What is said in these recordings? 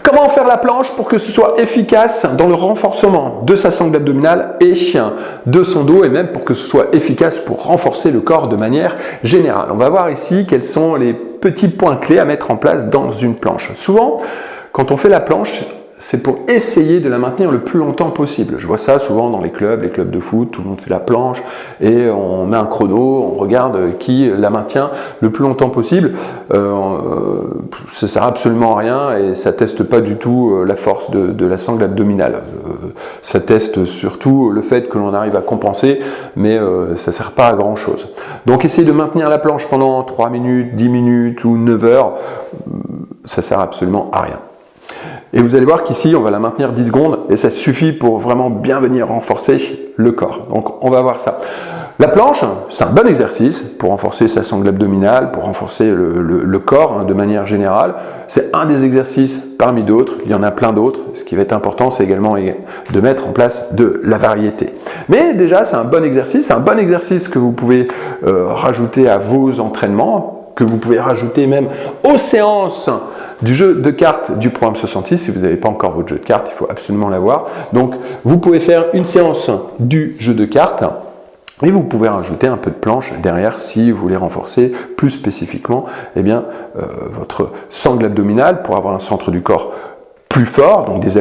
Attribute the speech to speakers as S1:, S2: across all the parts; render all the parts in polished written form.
S1: Comment faire la planche pour que ce soit efficace dans le renforcement de sa sangle abdominale et de son dos, et même pour que ce soit efficace pour renforcer le corps de manière générale? On va voir ici quels sont les petits points clés à mettre en place dans une planche. Souvent, quand on fait la planche, c'est pour essayer de la maintenir le plus longtemps possible. Je vois ça souvent dans les clubs de foot, tout le monde fait la planche et on met un chrono, on regarde qui la maintient le plus longtemps possible. Ça sert absolument à rien et ça teste pas du tout la force de la sangle abdominale. Ça teste surtout le fait que l'on arrive à compenser, mais ça sert pas à grand chose. Donc essayer de maintenir la planche pendant 3 minutes, 10 minutes ou 9 heures, ça sert absolument à rien. Et vous allez voir qu'ici, on va la maintenir 10 secondes et ça suffit pour vraiment bien venir renforcer le corps. Donc, on va voir ça. La planche, c'est un bon exercice pour renforcer sa sangle abdominale, pour renforcer le corps de manière générale. C'est un des exercices parmi d'autres. Il y en a plein d'autres. Ce qui va être important, c'est également de mettre en place de la variété. Mais déjà, c'est un bon exercice. C'est un bon exercice que vous pouvez rajouter à vos entraînements, que vous pouvez rajouter même aux séances du jeu de cartes du programme 66. Si vous n'avez pas encore votre jeu de cartes, il faut absolument l'avoir. Donc, vous pouvez faire une séance du jeu de cartes et vous pouvez rajouter un peu de planche derrière si vous voulez renforcer plus spécifiquement votre sangle abdominale pour avoir un centre du corps plus fort, donc des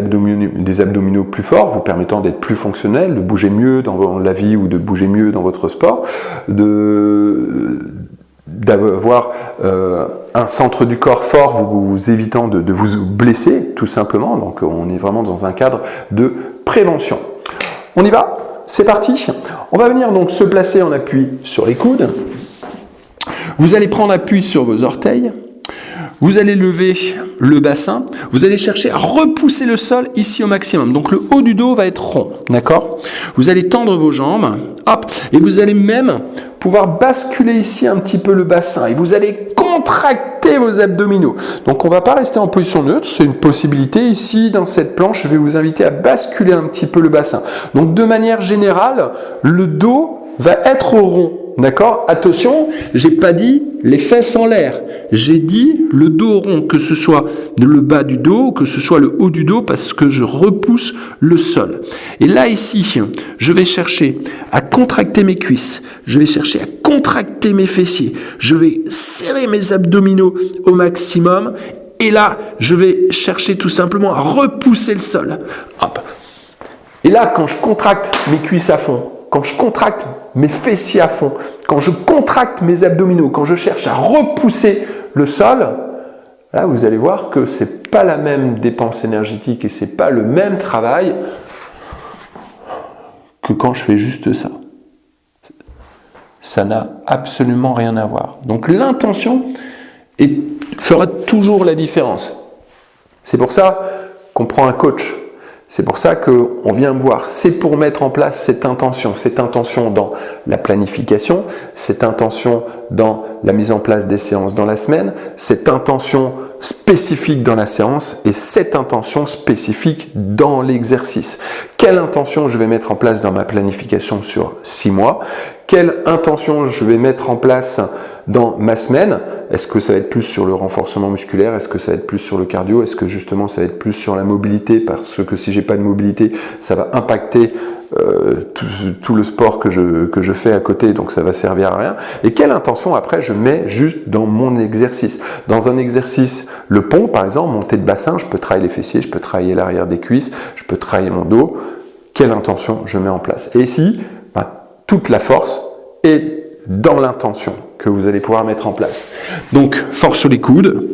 S1: abdominaux plus forts, vous permettant d'être plus fonctionnel, de bouger mieux dans la vie ou de bouger mieux dans votre sport, d'avoir un centre du corps fort, vous évitant de vous blesser, tout simplement. Donc on est vraiment dans un cadre de prévention. On y va? C'est parti. On va venir donc se placer en appui sur les coudes. Vous allez prendre appui sur vos orteils. Vous allez lever le bassin, vous allez chercher à repousser le sol ici au maximum. Donc le haut du dos va être rond, d'accord? Vous allez tendre vos jambes, hop, et vous allez même pouvoir basculer ici un petit peu le bassin. Et vous allez contracter vos abdominaux. Donc on ne va pas rester en position neutre, c'est une possibilité. Ici, dans cette planche, je vais vous inviter à basculer un petit peu le bassin. Donc de manière générale, le dos va être rond. D'accord? Attention, j'ai pas dit les fesses en l'air. J'ai dit le dos rond, que ce soit le bas du dos, que ce soit le haut du dos, parce que je repousse le sol. Et là, ici, je vais chercher à contracter mes cuisses. Je vais chercher à contracter mes fessiers. Je vais serrer mes abdominaux au maximum. Et là, je vais chercher tout simplement à repousser le sol. Hop. Et là, quand je contracte mes cuisses à fond, quand je contracte mes fessiers à fond, quand je contracte mes abdominaux, quand je cherche à repousser le sol, là vous allez voir que ce n'est pas la même dépense énergétique et ce n'est pas le même travail que quand je fais juste ça. Ça n'a absolument rien à voir. Donc l'intention fera toujours la différence. C'est pour ça qu'on prend un coach. C'est pour ça qu'on vient me voir. C'est pour mettre en place cette intention dans la planification, cette intention dans la mise en place des séances dans la semaine, cette intention spécifique dans la séance et cette intention spécifique dans l'exercice. Quelle intention je vais mettre en place dans ma planification sur 6 mois? Quelle intention je vais mettre en place dans ma semaine? Est-ce que ça va être plus sur le renforcement musculaire? Est-ce que ça va être plus sur le cardio? Est-ce que justement ça va être plus sur la mobilité? Parce que si j'ai pas de mobilité, ça va impacter tout le sport que je fais à côté, donc ça va servir à rien. Et quelle intention après je mets juste dans mon exercice? Dans un exercice, le pont par exemple, montée de bassin, je peux travailler les fessiers, je peux travailler l'arrière des cuisses, je peux travailler mon dos. Quelle intention je mets en place? Et ici, toute la force est dans l'intention que vous allez pouvoir mettre en place. Donc, force sur les coudes,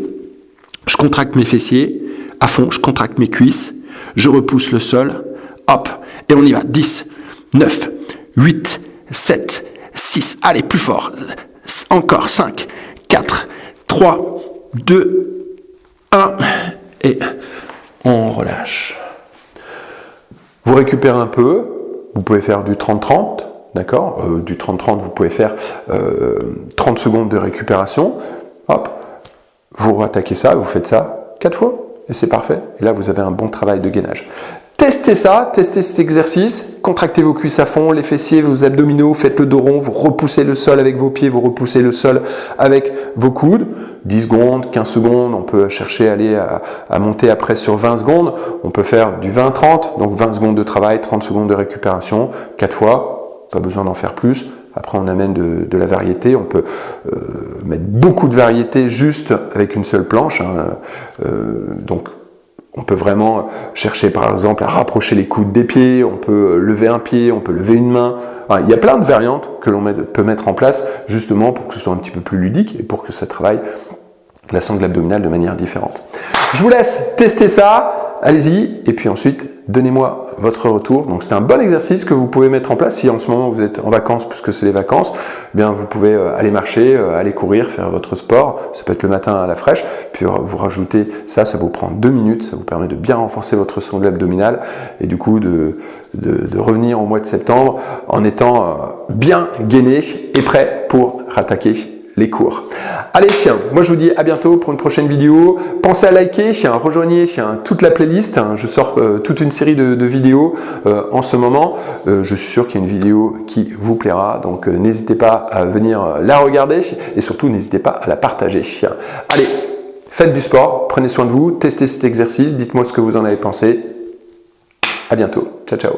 S1: je contracte mes fessiers, à fond, je contracte mes cuisses, je repousse le sol, hop, et on y va. 10, 9, 8, 7, 6, allez, plus fort, encore 5, 4, 3, 2, 1, et on relâche. Vous récupérez un peu, vous pouvez faire du 30-30, d'accord, du 30-30, vous pouvez faire 30 secondes de récupération. Hop, vous rattaquez ça, vous faites ça 4 fois et c'est parfait. Et là, vous avez un bon travail de gainage. testez ça, testez cet exercice, contractez vos cuisses à fond, les fessiers, vos abdominaux, faites le dos rond, vous repoussez le sol avec vos pieds, vous repoussez le sol avec vos coudes. 10 secondes, 15 secondes, on peut chercher à aller à monter après sur 20 secondes. On peut faire du 20-30, donc 20 secondes de travail, 30 secondes de récupération, 4 fois, pas besoin d'en faire plus. Après, on amène de la variété. On peut mettre beaucoup de variété juste avec une seule planche. Donc, on peut vraiment chercher, par exemple, à rapprocher les coudes des pieds. On peut lever un pied, on peut lever une main. Enfin, il y a plein de variantes que l'on peut mettre en place, justement, pour que ce soit un petit peu plus ludique et pour que ça travaille la sangle abdominale de manière différente. Je vous laisse tester ça. Allez-y. Et puis ensuite, donnez-moi votre retour. Donc c'est un bon exercice que vous pouvez mettre en place. Si en ce moment vous êtes en vacances, puisque c'est les vacances, eh bien vous pouvez aller marcher, aller courir, faire votre sport. Ça peut être le matin à la fraîche. Puis vous rajoutez ça, ça vous prend 2 minutes. Ça vous permet de bien renforcer votre sangle abdominale et du coup de revenir au mois de septembre en étant bien gainé et prêt pour rattaquer les cours. Allez, moi je vous dis à bientôt pour une prochaine vidéo. Pensez à liker, rejoignez toute la playlist. Je sors toute une série de vidéos en ce moment. Je suis sûr qu'il y a une vidéo qui vous plaira. Donc n'hésitez pas à venir la regarder et surtout n'hésitez pas à la partager. Allez, faites du sport, prenez soin de vous, testez cet exercice, dites-moi ce que vous en avez pensé. À bientôt. Ciao, ciao.